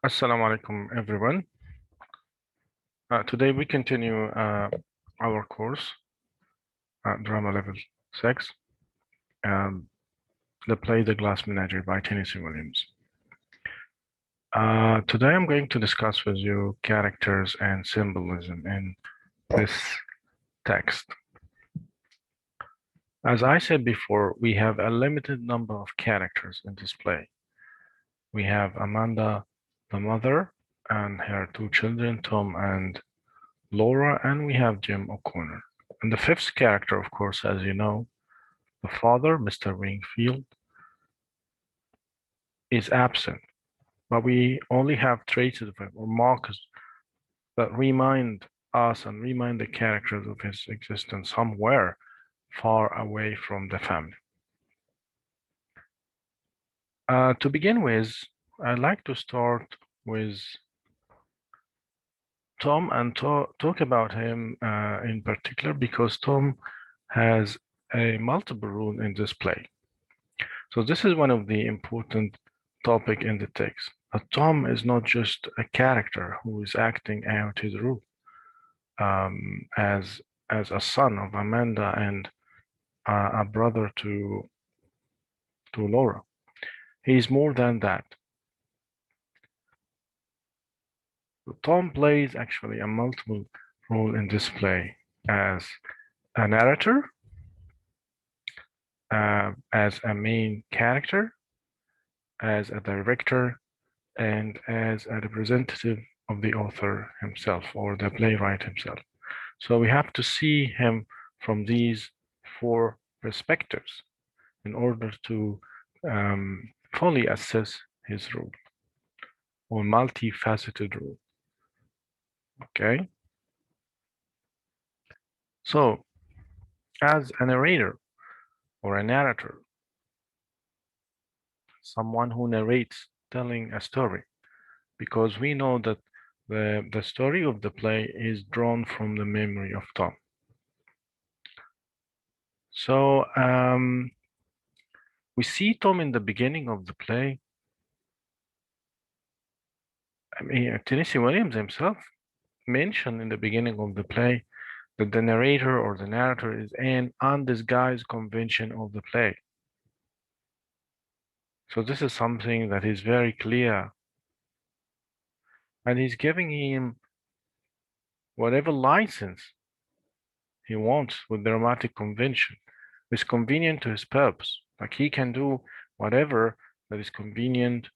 Assalamu alaikum, everyone. Today we continue our course, Drama Level 6, um, the play The Glass Menagerie by Tennessee Williams. Today I'm going to discuss with you characters and symbolism in this text. As I said before, we have a limited number of characters in this play. We have Amanda, the mother, and her two children, Tom and Laura, and we have Jim O'Connor. And the fifth character, of course, as you know, the father, Mr. Wingfield, is absent, but we only have traces of him or markers that remind us and remind the characters of his existence somewhere far away from the family. To begin with, I'd like to start with Tom and talk about him in particular because Tom has a multiple role in this play. So this is one of the important topic in the text. Tom is not just a character who is acting out his role as a son of Amanda and a brother to Laura. He's more than that. Tom plays actually a multiple role in this play as a narrator, as a main character, as a director, and as a representative of the author himself or the playwright himself. So we have to see him from these four perspectives in order to fully assess his role or multifaceted role. Okay. So as a narrator or a narrator, someone who narrates telling a story, because we know that the story of the play is drawn from the memory of Tom. So we see Tom in the beginning of the play. I mean, Tennessee Williams himself mentioned in the beginning of the play that the narrator or the narrator is an undisguised convention of the play. So this is something that is very clear. And he's giving him whatever license he wants with the dramatic convention. It's convenient to his purpose. Like he can do whatever that is convenient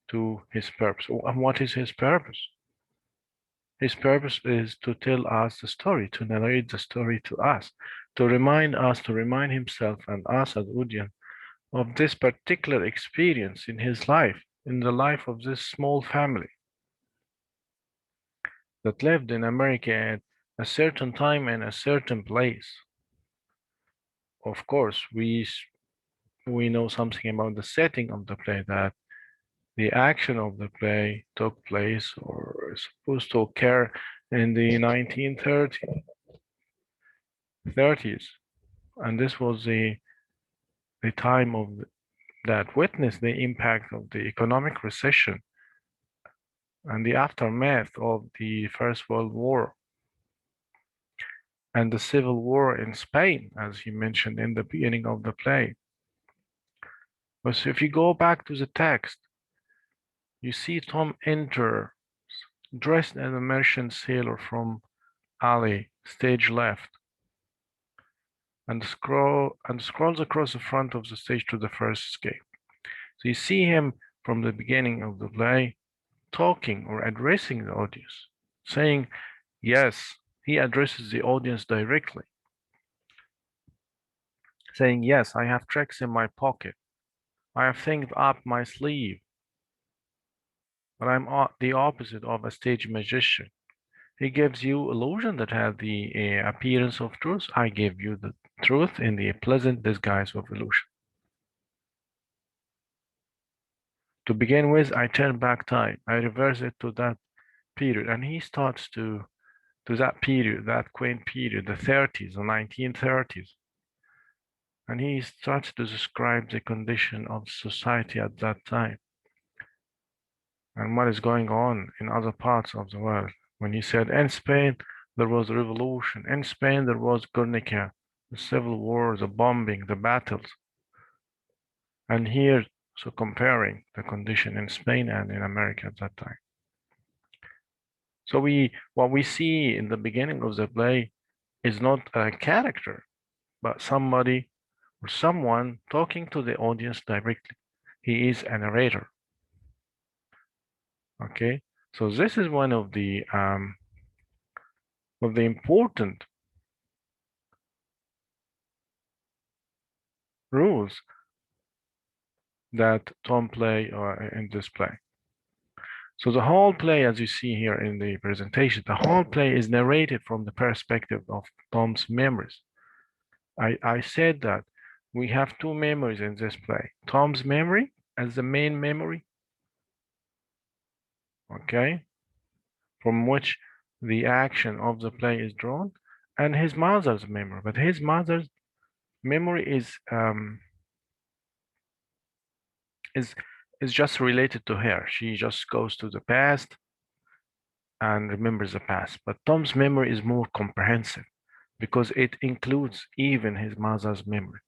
to his purpose. And what is his purpose? His purpose is to tell us the story, to narrate the story to us, to remind us, to remind himself and us as audience of this particular experience in his life, in the life of this small family that lived in America at a certain time and a certain place. Of course, we know something about the setting of the play, that the action of the play took place or is supposed to occur in the 1930s, and this was the time of that witnessed the impact of the economic recession and the aftermath of the First World War and the Civil War in Spain, as he mentioned in the beginning of the play. But if you go back to the text, you see Tom enter dressed as a merchant sailor from alley, stage left, and scrolls across the front of the stage to the first escape. So you see him from the beginning of the play talking or addressing the audience, saying, yes, he addresses the audience directly, saying, yes, I have tricks in my pocket. I have things up my sleeve, but I'm the opposite of a stage magician. He gives you illusion that have the appearance of truth. I give you the truth in the pleasant disguise of illusion. To begin with, I turn back time. I reverse it to that period. And he starts to that period, that quaint period, the 30s, the 1930s. And he starts to describe the condition of society at that time. and what is going on in other parts of the world. When he said in Spain there was a revolution, in Spain there was Guernica, the civil war, the bombing, the battles, and here, so comparing the condition in Spain and in America at that time. So what we see in the beginning of the play is not a character, but somebody or someone talking to the audience directly. He is a narrator. Okay, so this is one of the important rules that Tom play in this play. So the whole play, as you see here in the presentation, the whole play is narrated from the perspective of Tom's memories. I said that we have two memories in this play. Tom's memory as the main memory, okay, from which the action of the play is drawn, and his mother's memory. But his mother's memory is is just related to her. She just goes to the past and remembers the past. But Tom's memory is more comprehensive because it includes even his mother's memory.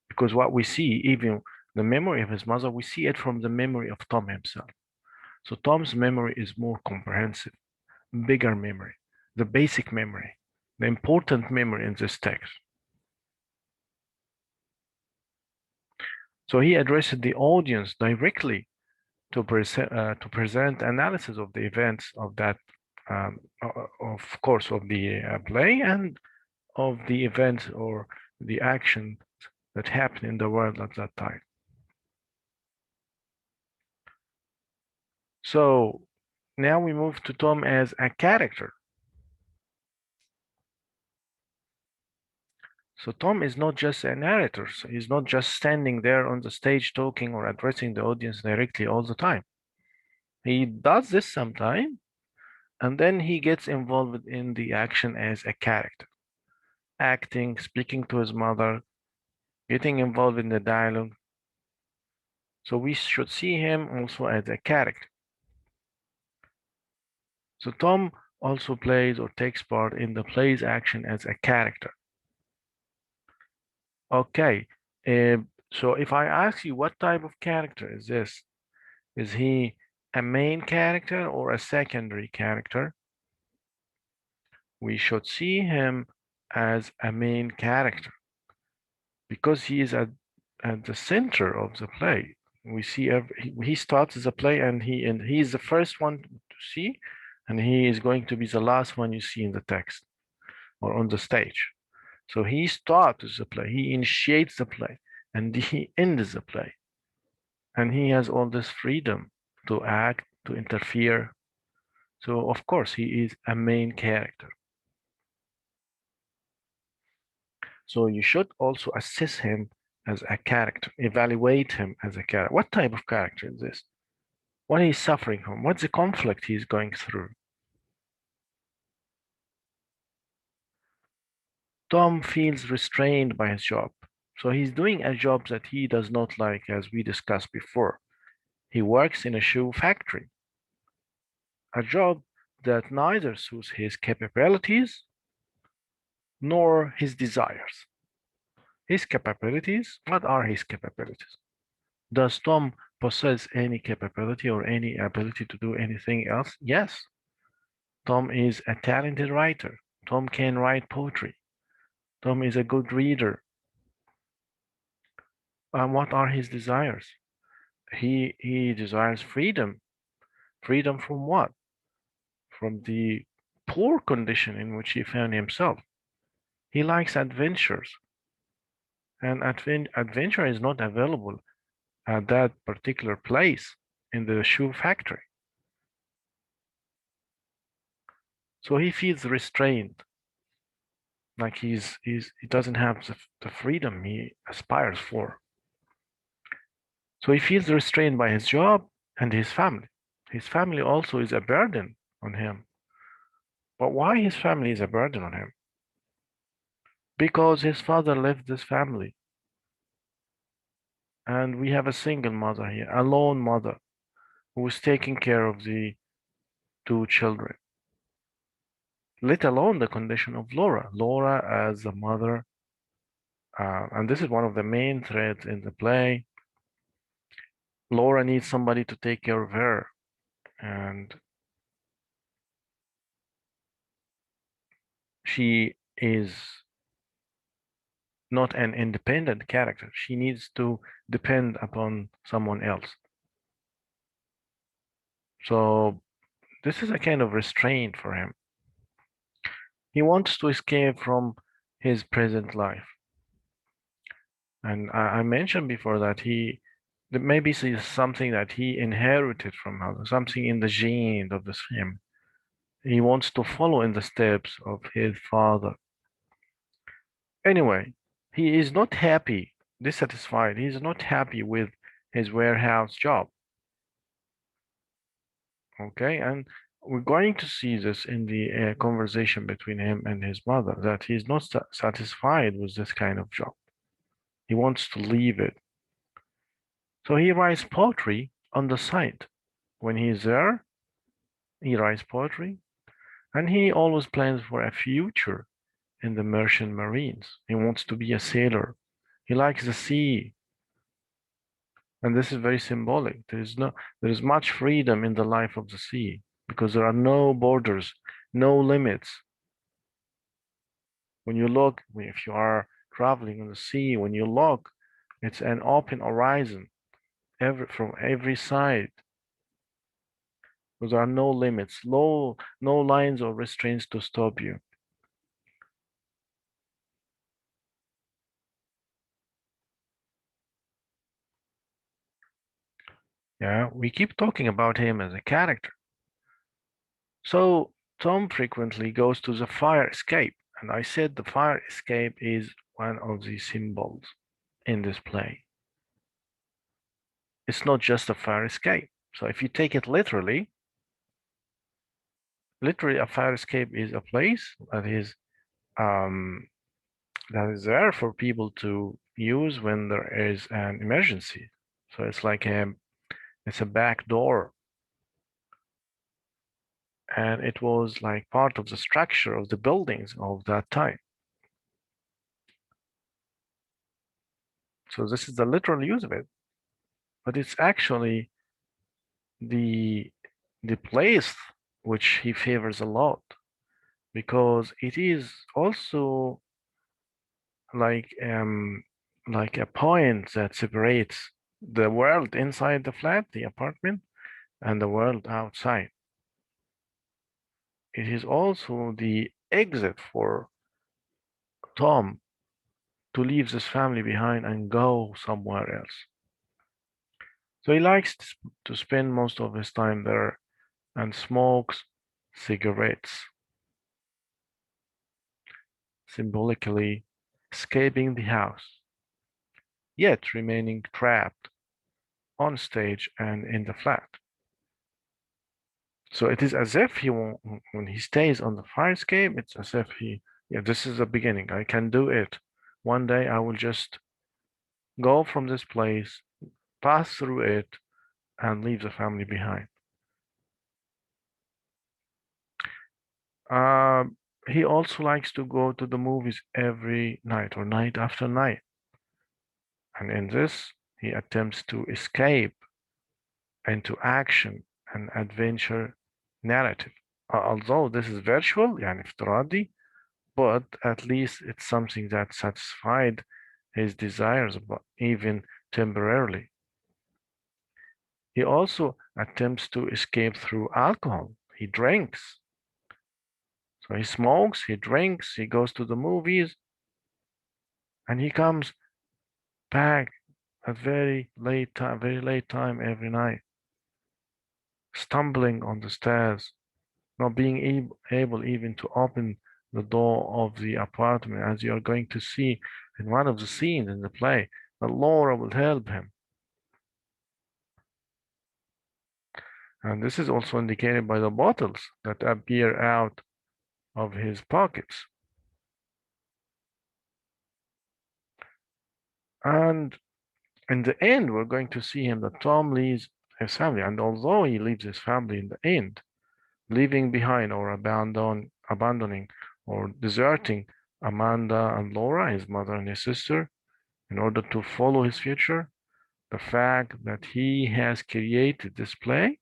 Because what we see, even the memory of his mother, we see it from the memory of Tom himself. So Tom's memory is more comprehensive, bigger memory, the basic memory, the important memory in this text. So he addressed the audience directly to present analysis of the events of that, of course, of the play and of the events or the action that happened in the world at that time. So now we move to Tom as a character. So Tom is not just a narrator. So he's not just standing there on the stage talking or addressing the audience directly all the time. He does this sometime, and then he gets involved in the action as a character, acting, speaking to his mother, getting involved in the dialogue. So we should see him also as a character. So Tom also plays or takes part in the play's action as a character. Okay, so if I ask you what type of character is this? Is he a main character or a secondary character? We should see him as a main character because he is at the center of the play. We see he starts the play and he is the first one to see, and he is going to be the last one you see in the text or on the stage. So he starts the play, he initiates the play, and he ends the play. And he has all this freedom to act, to interfere. So of course he is a main character. So you should also assess him as a character, evaluate him as a character. What type of character is this? What he's suffering from? What's the conflict he's going through? Tom feels restrained by his job. So he's doing a job that he does not like, as we discussed before. He works in a shoe factory, a job that neither suits his capabilities nor his desires. His capabilities, what are his capabilities? Does Tom possess any capability or any ability to do anything else? Yes. Tom is a talented writer. Tom can write poetry. Tom is a good reader. What are his desires? He desires freedom. Freedom from what? From the poor condition in which he found himself. He likes adventures, and adventure is not available at that particular place in the shoe factory. So he feels restrained, like he doesn't have the freedom he aspires for. So he feels restrained by his job and his family. His family also is a burden on him. But why his family is a burden on him? Because his father left this family. And we have a single mother here, a lone mother. who is taking care of the two children, let alone the condition of Laura. Laura as a mother, and this is one of the main threads in the play. Laura needs somebody to take care of her, and she is not an independent character. She needs to depend upon someone else. So this is a kind of restraint for him. He wants to escape from his present life. And I mentioned before that that maybe it's something that he inherited from her, something in the gene of this him. He wants to follow in the steps of his father. Anyway, he is not happy, dissatisfied. He is not happy with his warehouse job. Okay, and we're going to see this in the conversation between him and his mother that he's not satisfied with this kind of job. He wants to leave it. So he writes poetry on the side. When he's there, he writes poetry, and he always plans for a future in the merchant marines. He wants to be a sailor. He likes the sea, and this is very symbolic. There is much freedom in the life of the sea because there are no borders, no limits. When you look, if you are traveling on the sea, when you look, it's an open horizon from every side. There are no limits, no lines or restraints to stop you. Yeah, we keep talking about him as a character. So Tom frequently goes to the fire escape, and I said the fire escape is one of the symbols in this play. It's not just a fire escape. So if you take it literally a fire escape is a place um, that is there for people to use when there is an emergency. So it's a back door, and it was like part of the structure of the buildings of that time. So this is the literal use of it, but it's actually the the place which he favors a lot because it is also like um like a point that separates the world inside the flat, the apartment, and the world outside. It is also the exit for Tom to leave this family behind and go somewhere else. So he likes to spend most of his time there and smokes cigarettes, symbolically escaping the house, yet remaining trapped on stage and in the flat. So it is as if when he stays on the fire escape, it's as if yeah, this is the beginning. I can do it. One day I will just go from this place, pass through it, and leave the family behind. Um, he also likes to go to the movies every night or night after night. And in this, he attempts to escape into action and adventure narrative. Although this is virtual, يعني افتراضي, but at least it's something that satisfied his desires, but even temporarily. He also attempts to escape through alcohol. He drinks. So he smokes, he drinks, he goes to the movies, and he comes back at very late time every night, stumbling on the stairs, not being able even to open the door of the apartment, as you are going to see in one of the scenes in the play, that Laura will help him. And this is also indicated by the bottles that appear out of his pockets. And in the end, we're going to see him that Tom leaves his family. And although he leaves his family in the end, leaving behind or abandoning or deserting Amanda and Laura, his mother and his sister, in order to follow his future, the fact that he has created this play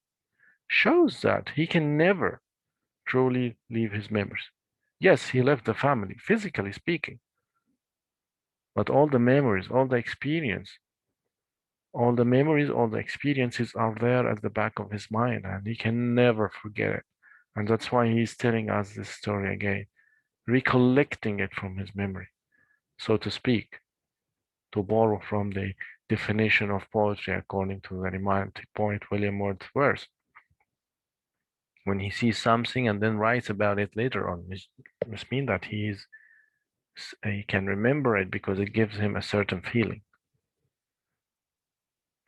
shows that he can never truly leave his memories. Yes, he left the family, physically speaking, but all the memories, all the memories, all the experiences are there at the back of his mind, and he can never forget it. And that's why he's telling us this story again, recollecting it from his memory, so to speak, to borrow from the definition of poetry according to the romantic poet William Wordsworth. When he sees something and then writes about it later on, which must mean that he can remember it because it gives him a certain feeling.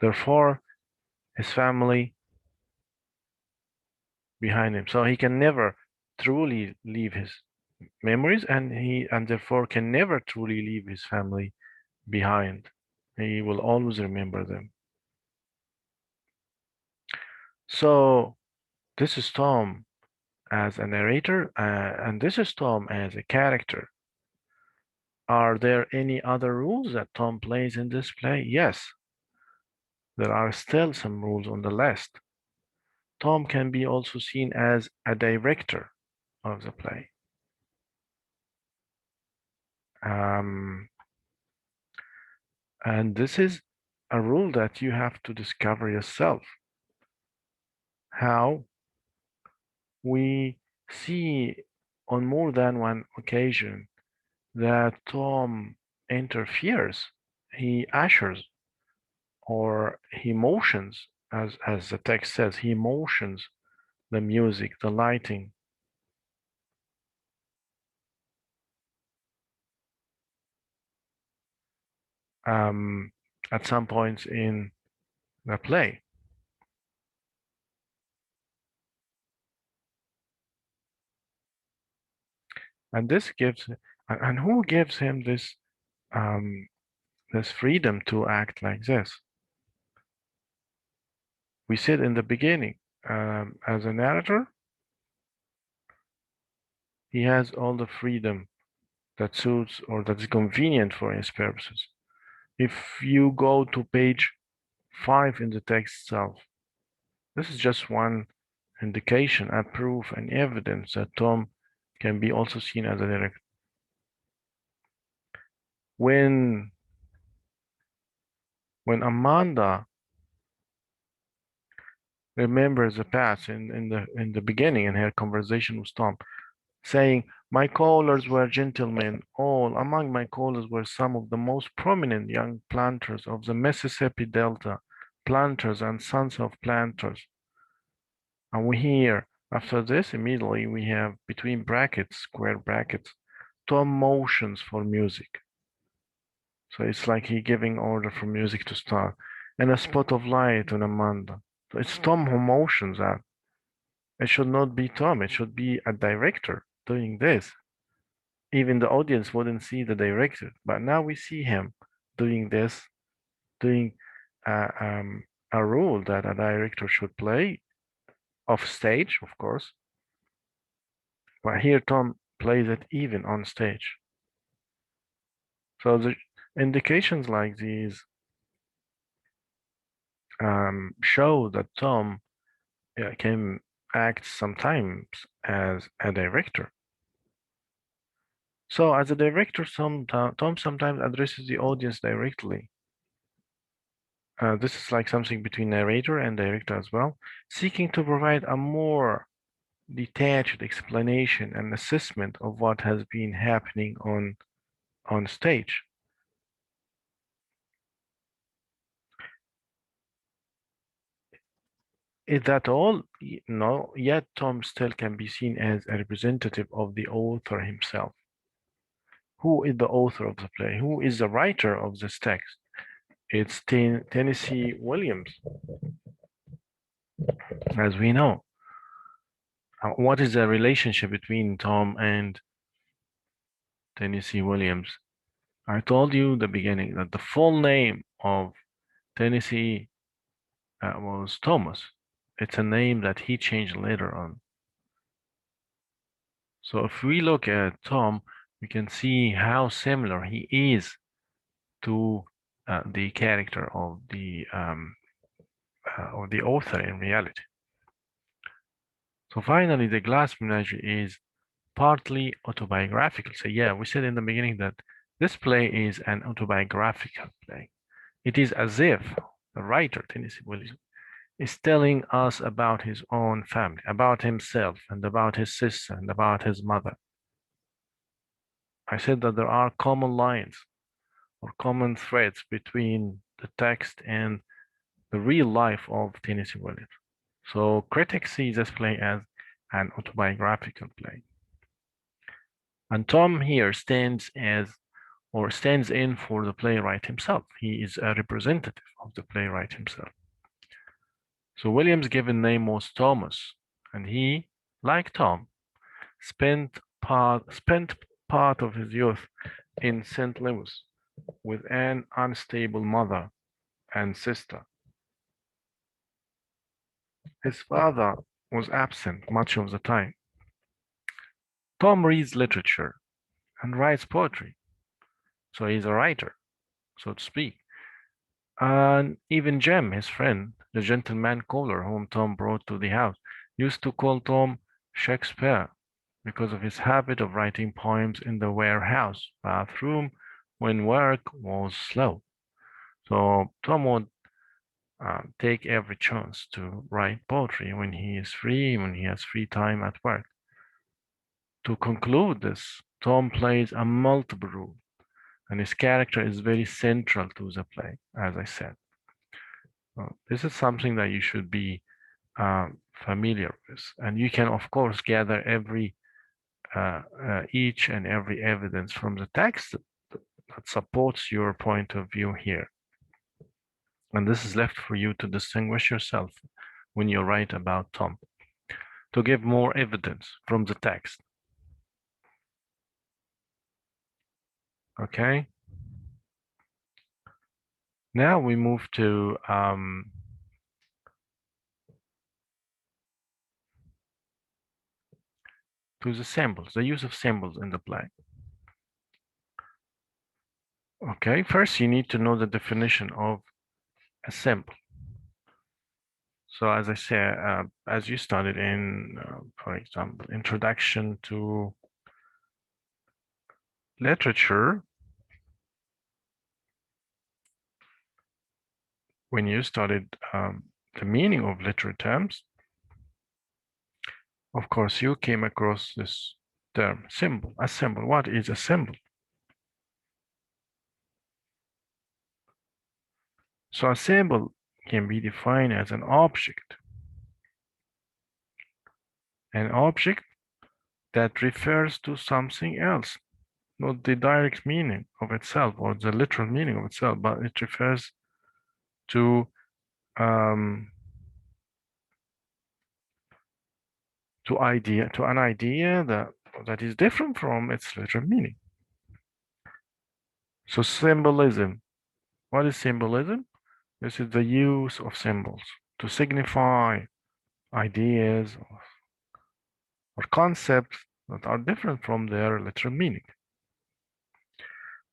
Therefore, his family behind him, so he can never truly leave his memories, and therefore can never truly leave his family behind. He will always remember them. So this is Tom as a narrator, and this is Tom as a character. Are there any other rules that Tom plays in this play? Yes, there are still some rules on the list. Tom can be also seen as a director of the play. Um, and this is a rule that you have to discover yourself. How we see on more than one occasion that Tom interferes, he ushers, or he motions, as the text says, he motions the music, the lighting. Um, at some points in the play. And this gives, and who gives him um, this freedom to act like this? We said in the beginning, as a narrator, he has all the freedom that suits or that's convenient for his purposes. If you go to page 5 in the text itself, this is just one indication, a proof and evidence that Tom can be also seen as a director. When Amanda remembers the past in the beginning in her conversation with Tom, saying, "My callers were gentlemen. All among my callers were some of the most prominent young planters of the Mississippi Delta, planters and sons of planters." And we hear after this immediately we have between brackets, square brackets, Tom motions for music. So it's like he giving order for music to start. And a spot of light on Amanda. So it's Tom who motions that. It should not be Tom, it should be a director doing this. Even the audience wouldn't see the director, but now we see him doing this, doing uh, um, a role that a director should play off stage, of course. But here Tom plays it even on stage. So the indications like these show that Tom can act sometimes as a director. So as a director, Tom sometimes addresses the audience directly. This is like something between narrator and director as well, seeking to provide a more detached explanation and assessment of what has been happening on stage. Is that all? No, yet Tom still can be seen as a representative of the author himself. Who is the author of the play? Who is the writer of this text? It's Tennessee Williams, as we know. What is the relationship between Tom and Tennessee Williams? I told you in the beginning that the full name of Tennessee was Thomas. It's a name that he changed later on. So if we look at Tom, we can see how similar he is to the character of the author in reality. So finally, the Glass Menagerie is partly autobiographical. So yeah, we said in the beginning that this play is an autobiographical play. It is as if the writer, Tennessee Williams, is telling us about his own family, about himself, and about his sister, and about his mother. I said that there are common lines or common threads between the text and the real life of Tennessee Williams. So critics see this play as an autobiographical play. And Tom here stands in for the playwright himself. He is a representative of the playwright himself. So William's given name was Thomas, and he, like Tom, spent part of his youth in St. Louis with an unstable mother and sister. His father was absent much of the time. Tom reads literature and writes poetry, so he's a writer, so to speak. And even Jem, his friend, the gentleman caller whom Tom brought to the house, used to call Tom Shakespeare because of his habit of writing poems in the warehouse bathroom when work was slow. So Tom would take every chance to write poetry when he is free, when he has free time at work. To conclude this, Tom plays a multiple role, and his character is very central to the play, as I said. This is something that you should be familiar with, and you can, of course, gather each and every evidence from the text that supports your point of view here. And this is left for you to distinguish yourself when you write about Tom, to give more evidence from the text. Okay. Now we move to the symbols, the use of symbols in the play. Okay, first you need to know the definition of a symbol. So as I said, as you studied in, for example, Introduction to Literature, when you studied the meaning of literary terms, of course, you came across this term, symbol, a symbol. What is a symbol? So a symbol can be defined as an object that refers to something else, not the direct meaning of itself or the literal meaning of itself, but it refers to an idea that is different from its literal meaning. So symbolism. What is symbolism? This is the use of symbols to signify ideas or concepts that are different from their literal meaning.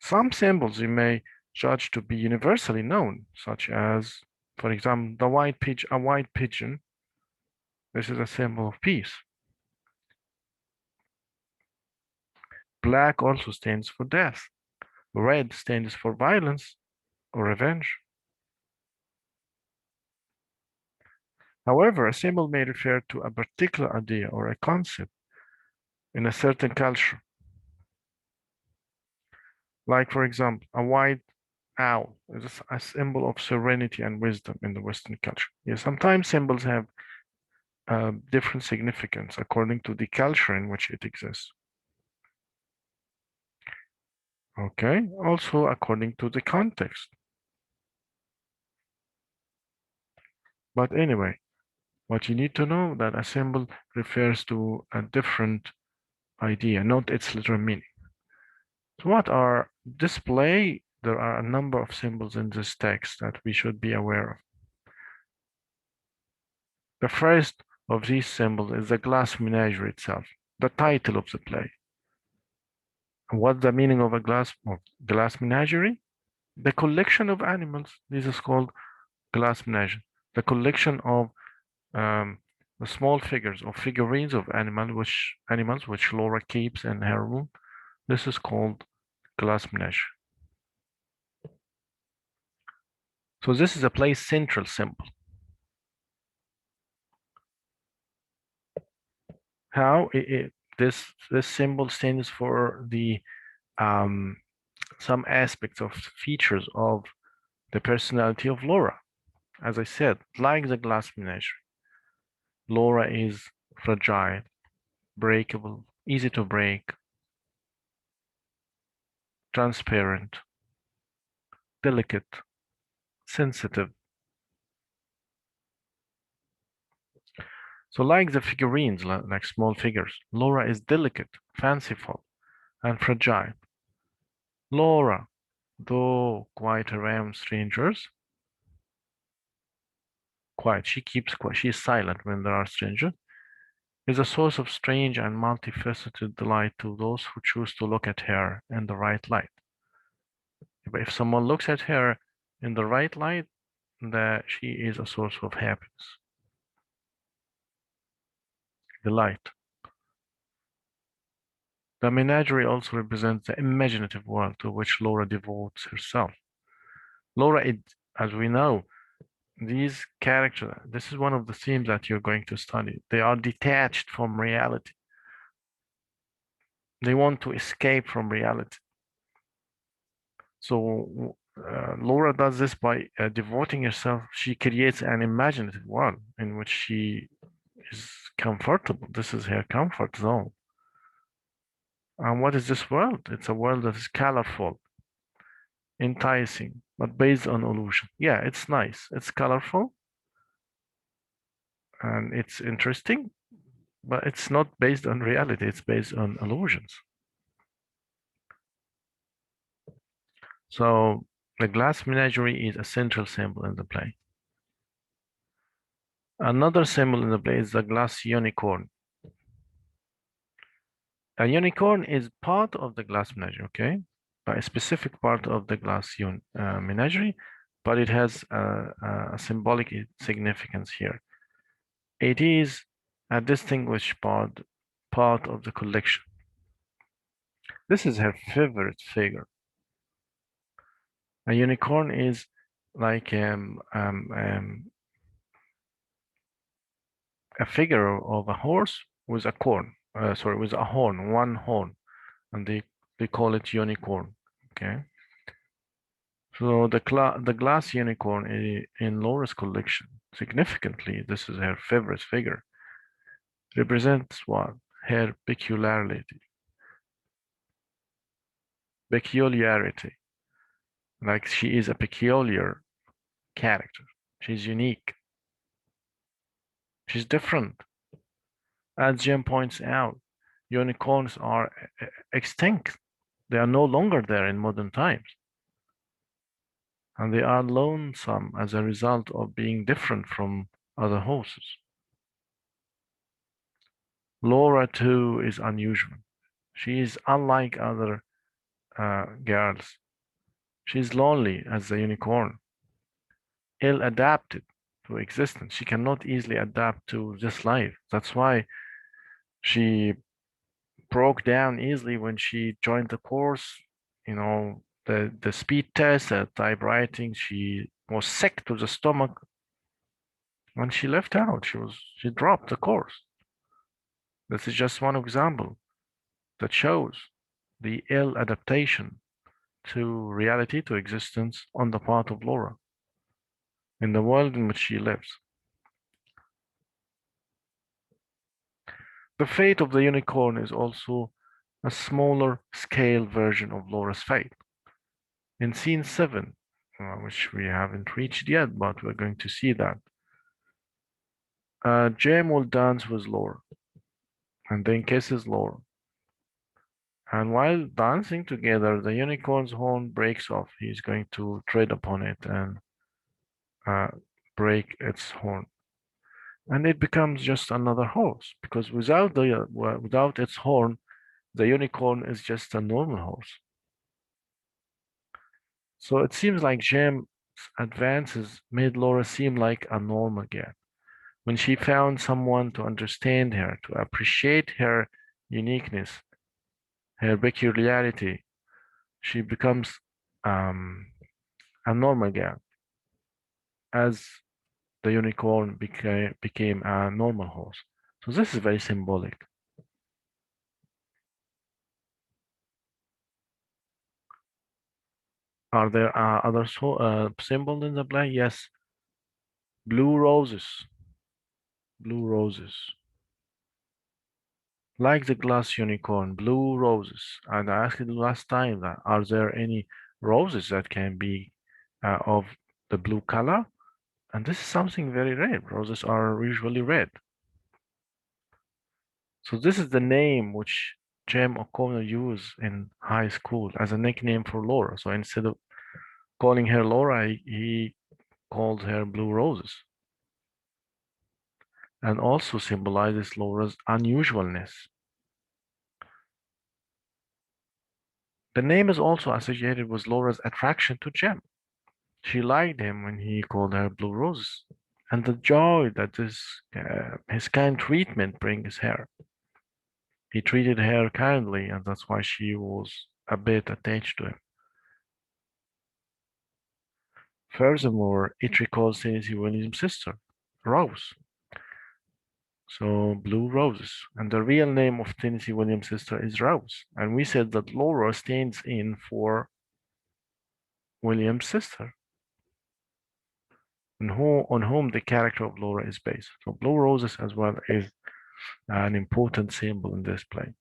Some symbols you may judge to be universally known, such as, for example, a white pigeon. This is a symbol of peace. Black also stands for death. Red stands for violence or revenge. However, a symbol may refer to a particular idea or a concept in a certain culture. Like, for example, a white owl is a symbol of serenity and wisdom in the Western culture. Yeah, sometimes symbols have different significance according to the culture in which it exists. Okay, also according to the context. But anyway, what you need to know that a symbol refers to a different idea, not its literal meaning. So what are display? There are a number of symbols in this text that we should be aware of. The first of these symbols is the glass menagerie itself, the title of the play. What's the meaning of a glass menagerie? The collection of animals. This is called glass menagerie. The collection of um, the small figures or figurines of animals which Laura keeps in her room. This is called glass menagerie. So this is a play's central symbol. How this symbol stands for the some aspects of features of the personality of Laura. As I said, like the glass menagerie, Laura is fragile, breakable, easy to break, transparent, delicate, sensitive. So like the figurines, like small figures, Laura is delicate, fanciful, and fragile. Laura, though quiet around strangers, quiet, she keeps quiet, she is silent when there are strangers, is a source of strange and multifaceted delight to those who choose to look at her in the right light. But if someone looks at her in the right light, that she is a source of happiness, delight. The menagerie also represents the imaginative world to which Laura devotes herself. Laura, as we know, these characters, this is one of the themes that you're going to study. They are detached from reality. They want to escape from reality. So Laura does this by devoting herself. She creates an imaginative world in which she is comfortable. This is her comfort zone. And what is this world? It's a world that is colorful, enticing, but based on illusion. Yeah, it's nice. It's colorful and it's interesting, but it's not based on reality. It's based on illusions. So the glass menagerie is a central symbol in the play. Another symbol in the play is the glass unicorn. A unicorn is part of the glass menagerie, okay? A specific part of the glass menagerie, but it has a symbolic significance here. It is a distinguished part of the collection. This is her favorite figure. A unicorn is like a figure of a horse with a with a horn, one horn, and they call it unicorn. Okay, so the glass unicorn in Laura's collection, significantly, this is her favorite figure, represents what? Her peculiarity. Like she is a peculiar character. She's unique. She's different. As Jim points out, unicorns are extinct. They are no longer there in modern times. And they are lonesome as a result of being different from other horses. Laura, too, is unusual. She is unlike other girls. She's lonely as the unicorn, ill adapted to existence. She cannot easily adapt to this life. That's why she broke down easily when she joined the course. You know, the speed test, typewriting, she was sick to the stomach. When she left out, she dropped the course. This is just one example that shows the ill adaptation to reality, to existence on the part of Laura in the world in which she lives. The fate of the unicorn is also a smaller scale version of Laura's fate. In scene 7, which we haven't reached yet, but we're going to see that, Jim will dance with Laura and then kisses Laura. And while dancing together, the unicorn's horn breaks off. He's going to tread upon it and uh, break its horn. and it becomes just another horse because without its horn, the unicorn is just a normal horse. So it seems like Jam's advances made Laura seem like a normal girl. When she found someone to understand her, to appreciate her uniqueness, her peculiarity, she becomes um, a normal girl, as the unicorn became a normal horse. So this is very symbolic. Are there other symbols in the play? Yes, blue roses, blue roses. Like the glass unicorn, blue roses. And I asked you last time that are there any roses that can be of the blue color? And this is something very rare. Roses are usually red. So this is the name which Jem O'Connor used in high school as a nickname for Laura. So instead of calling her Laura, he called her Blue Roses, and also symbolizes Laura's unusualness. The name is also associated with Laura's attraction to Jem. She liked him when he called her Blue Roses, and the joy that his kind treatment brings her. He treated her kindly, and that's why she was a bit attached to him. Furthermore, it recalls Tennessee Williams' sister, Rose. So Blue Roses. And the real name of Tennessee Williams' sister is Rose. And we said that Laura stands in for Williams' sister, and on whom the character of Laura is based. So Blue Roses as well is an important symbol in this play.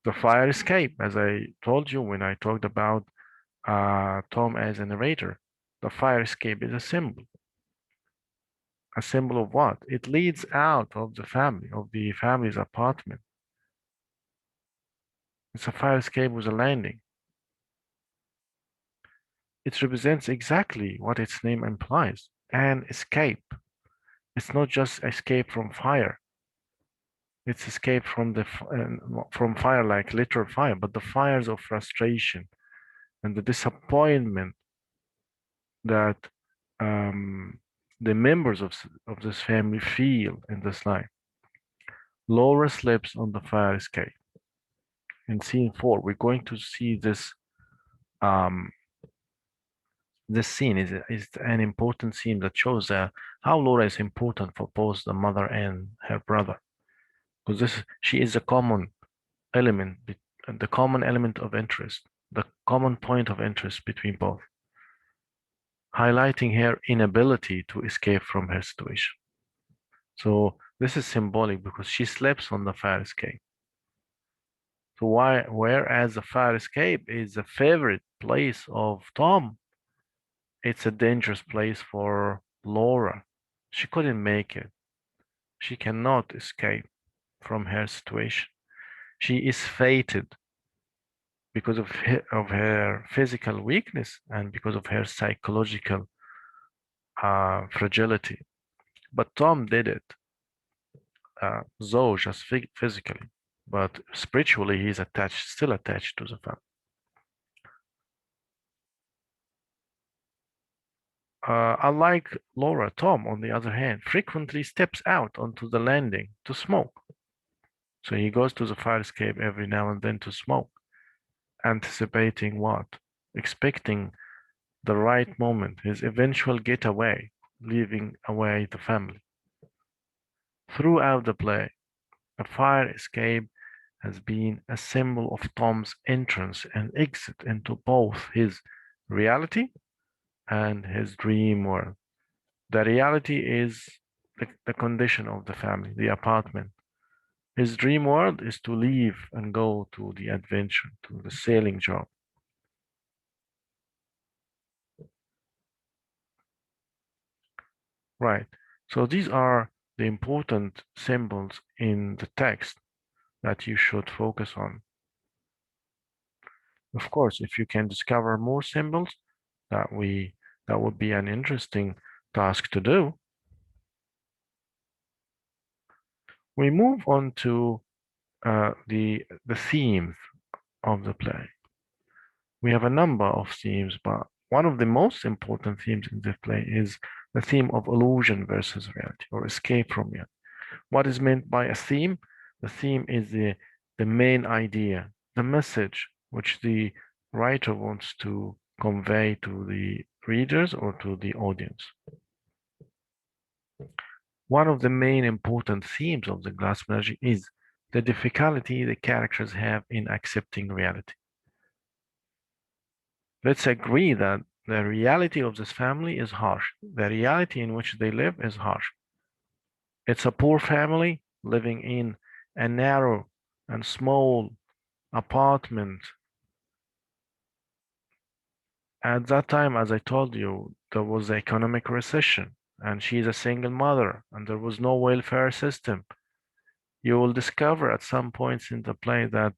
The fire escape, as I told you when I talked about Tom as a narrator, the fire escape is a symbol. A symbol of what? It leads out of the family's apartment. It's a fire escape with a landing. It represents exactly what its name implies, an escape. It's not just escape from fire. It's escape from from fire, like literal fire, but the fires of frustration and the disappointment that um, the members of this family feel in this life. Laura slips on the fire escape. In scene 4, we're going to see um, this scene is an important scene that shows how Laura is important for both the mother and her brother. Because she is a common element, the common element of interest, the common point of interest between both, highlighting her inability to escape from her situation. So this is symbolic because she sleeps on the fire escape. So whereas the fire escape is a favorite place of Tom, it's a dangerous place for Laura. She couldn't make it. She cannot escape from her situation. She is fated because of her physical weakness and because of her psychological fragility. But Tom did it, though just physically, but spiritually he's still attached to the family. Unlike Laura, Tom, on the other hand, frequently steps out onto the landing to smoke. So he goes to the fire escape every now and then to smoke, anticipating what? Expecting the right moment, his eventual getaway, leaving away the family. Throughout the play, the fire escape has been a symbol of Tom's entrance and exit into both his reality and his dream world. The reality is the condition of the family, the apartment. His dream world is to leave and go to the adventure, to the sailing job. Right. So these are the important symbols in the text that you should focus on. Of course, if you can discover more symbols, that we that would be an interesting task to do. We move on to the themes of the play. We have a number of themes, but one of the most important themes in the play is the theme of illusion versus reality or escape from reality. What is meant by a theme? The theme is the main idea, the message which the writer wants to convey to the readers or to the audience. One of the main important themes of the glass menagerie is the difficulty the characters have in accepting reality. Let's agree that the reality of this family is harsh. The reality in which they live is harsh. It's a poor family living in a narrow and small apartment. At that time, as I told you, there was the economic recession, and she's a single mother, and there was no welfare system. You will discover at some points in the play that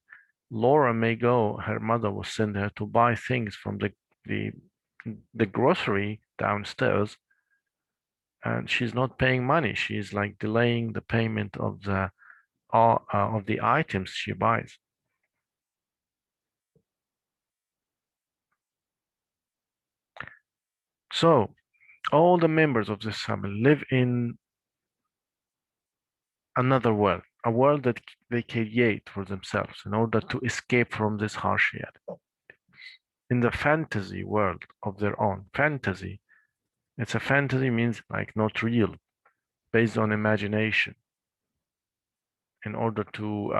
Laura may go, her mother will send her to buy things from the, the grocery downstairs, and she's not paying money. She's like delaying the payment of the items she buys. So all the members of this family live in another world, a world that they create for themselves in order to escape from this harsh reality. In the fantasy world of their own. Fantasy, it's a fantasy means like not real, based on imagination, in order to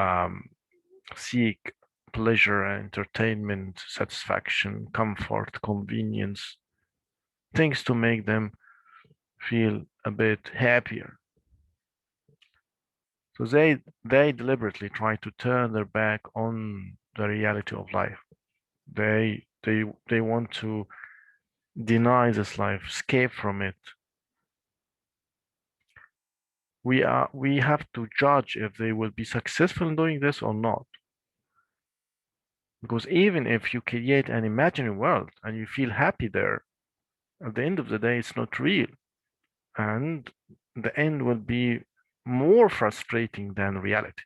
seek pleasure, entertainment, satisfaction, comfort, convenience, things to make them feel a bit happier. So they deliberately try to turn their back on the reality of life. They want to deny this life, escape from it. We have to judge if they will be successful in doing this or not. Because even if you create an imaginary world and you feel happy there, at the end of the day, it's not real. And the end will be more frustrating than reality.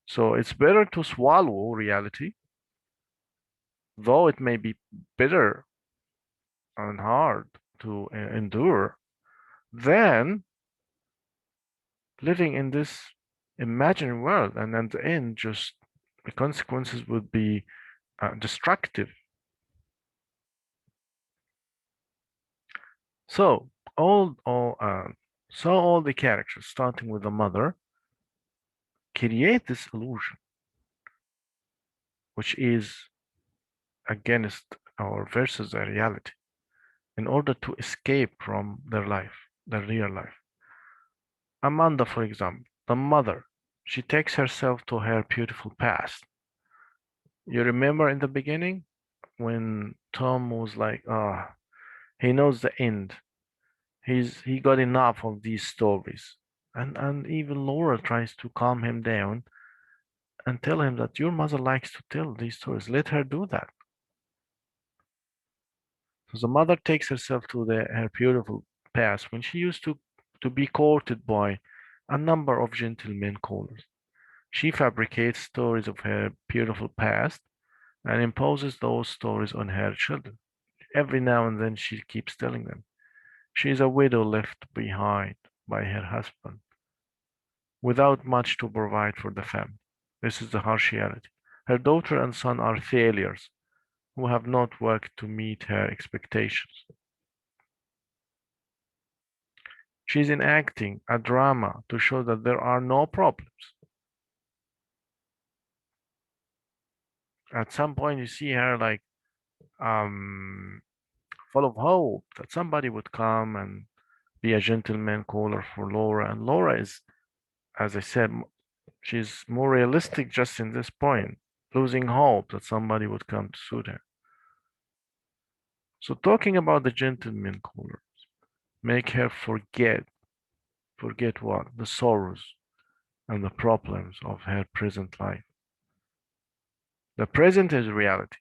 So it's better to swallow reality, though it may be bitter and hard to endure, than living in this imaginary world. And at the end, just the consequences would be destructive. So all the characters, starting with the mother, create this illusion, which is against or versus the reality, in order to escape from their life, their real life. Amanda, for example, the mother, she takes herself to her beautiful past. You remember in the beginning when Tom was like, ah, he knows the end. He got enough of these stories. And even Laura tries to calm him down and tell him that your mother likes to tell these stories. Let her do that. So the mother takes herself to her beautiful past when she used to be courted by a number of gentlemen callers. She fabricates stories of her beautiful past and imposes those stories on her children. Every now and then she keeps telling them. She is a widow left behind by her husband without much to provide for the family. This is the harsh reality. Her daughter and son are failures who have not worked to meet her expectations. She's enacting a drama to show that there are no problems. At some point, you see her like um, full of hope that somebody would come and be a gentleman caller for Laura. And Laura is, as I said, she's more realistic just in this point, losing hope that somebody would come to suit her. So talking about the gentleman caller, make her forget what? The sorrows and the problems of her present life. The present is reality,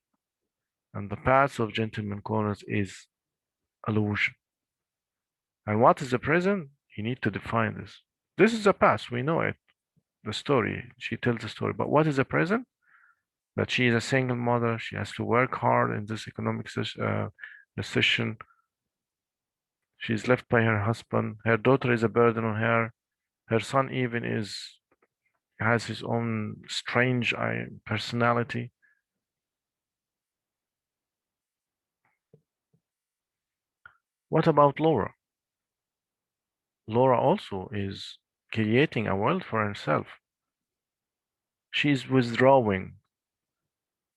and the past of gentleman callers is illusion. And what is the present? You need to define this. This is the past, we know it, the story. She tells the story. But what is the present? That she is a single mother. She has to work hard in this economic recession. She's left by her husband. Her daughter is a burden on her. Her son even is has his own strange personality. What about Laura? Laura also is creating a world for herself. She's withdrawing.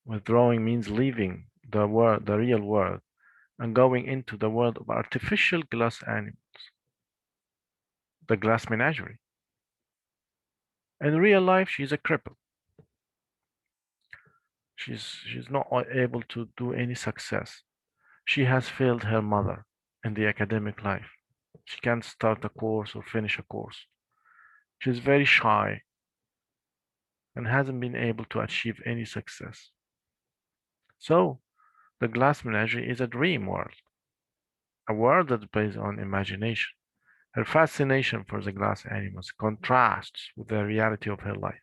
Withdrawing means leaving the world, the real world, and going into the world of artificial glass animals, the glass menagerie. In real life, she's a cripple. She's not able to do any success. She has failed her mother in the academic life. She can't start a course or finish a course. She's very shy and hasn't been able to achieve any success. So, the glass menagerie is a dream world, a world that's based on imagination. Her fascination for the glass animals contrasts with the reality of her life.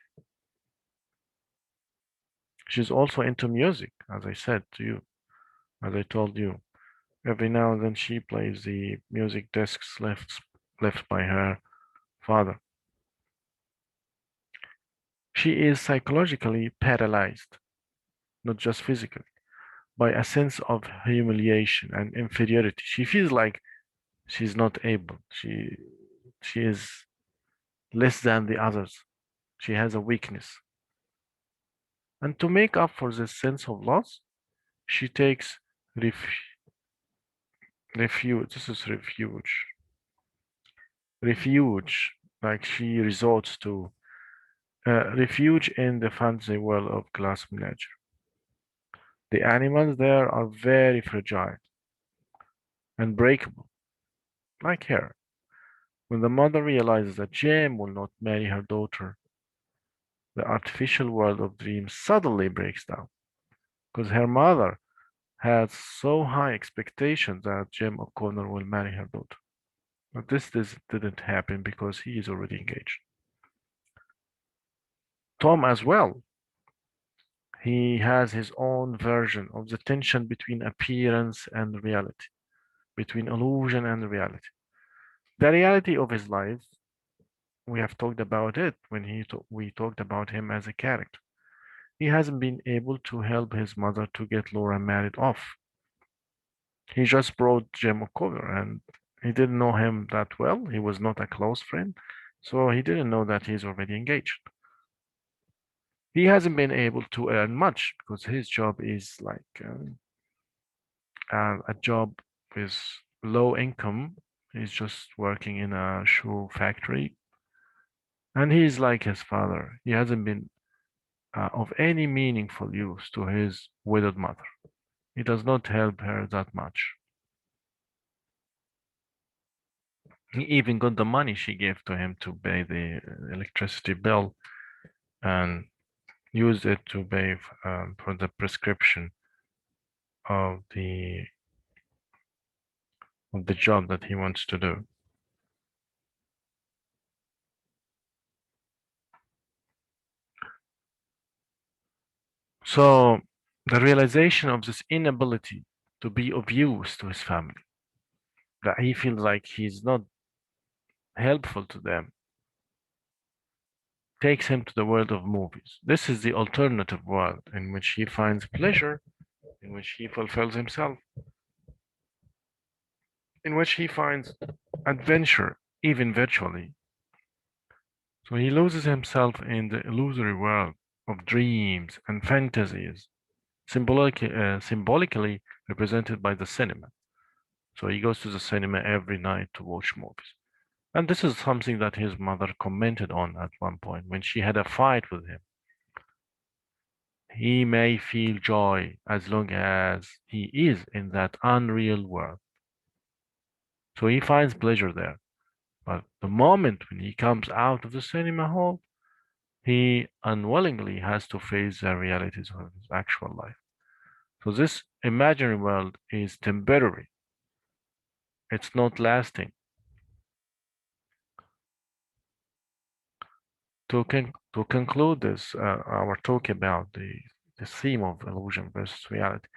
She's also into music, as I said to you, as I told you. Every now and then she plays the music discs left by her father. She is psychologically paralyzed, not just physically, by a sense of humiliation and inferiority. She feels like she's not able. She is less than the others. She has a weakness. And to make up for this sense of loss, she takes ref, refuge. This is refuge. Refuge, like she resorts to refuge in the fantasy world of glass miniature. The animals there are very fragile and breakable, like her. When the mother realizes that Jim will not marry her daughter, the artificial world of dreams suddenly breaks down because her mother had so high expectations that Jim O'Connor will marry her daughter. But this didn't happen because he is already engaged. Tom as well. He has his own version of the tension between appearance and reality, between illusion and reality. The reality of his life, we have talked about it when we talked about him as a character. He hasn't been able to help his mother to get Laura married off. He just brought Jim O'Connor and he didn't know him that well. He was not a close friend, so he didn't know that he's already engaged. He hasn't been able to earn much because his job is like a job with low income. He's just working in a shoe factory, and he's like his father. He hasn't been of any meaningful use to his widowed mother. He does not help her that much. He even got the money she gave to him to pay the electricity bill and used it to pay for the prescription of the job that he wants to do. So the realization of this inability to be of use to his family, that he feels like he's not helpful to them, takes him to the world of movies. This is the alternative world in which he finds pleasure, in which he fulfills himself, in which he finds adventure, even virtually. So he loses himself in the illusory world of dreams and fantasies, symbolically represented by the cinema. So he goes to the cinema every night to watch movies. And this is something that his mother commented on at one point when she had a fight with him. He may feel joy as long as he is in that unreal world. So he finds pleasure there. But the moment when he comes out of the cinema hall, he unwillingly has to face the realities of his actual life. So this imaginary world is temporary. It's not lasting. To conclude this, our talk about the theme of illusion versus reality,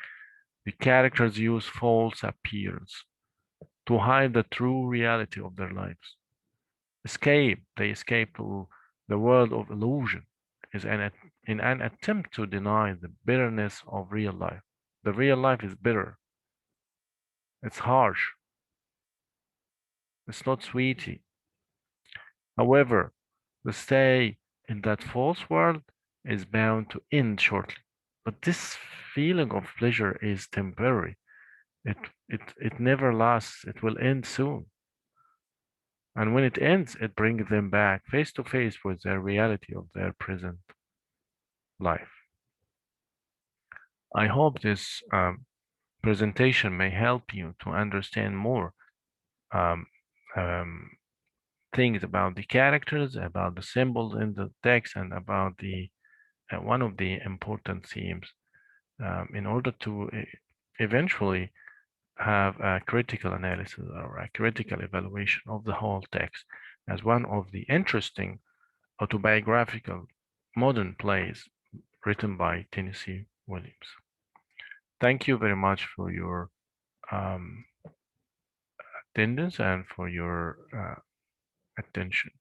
the characters use false appearance to hide the true reality of their lives. They escape to the world of illusion is in an attempt to deny the bitterness of real life. The real life is bitter. It's harsh. It's not sweetie. However, the stay in that false world is bound to end shortly. But this feeling of pleasure is temporary. It never lasts. It will end soon. And when it ends, it brings them back face to face with the reality of their present life. I hope this presentation may help you to understand more um, um, things about the characters, about the symbols in the text, and about the one of the important themes in order to eventually have a critical analysis or a critical evaluation of the whole text as one of the interesting autobiographical modern plays written by Tennessee Williams. Thank you very much for your um, attendance and for your attention.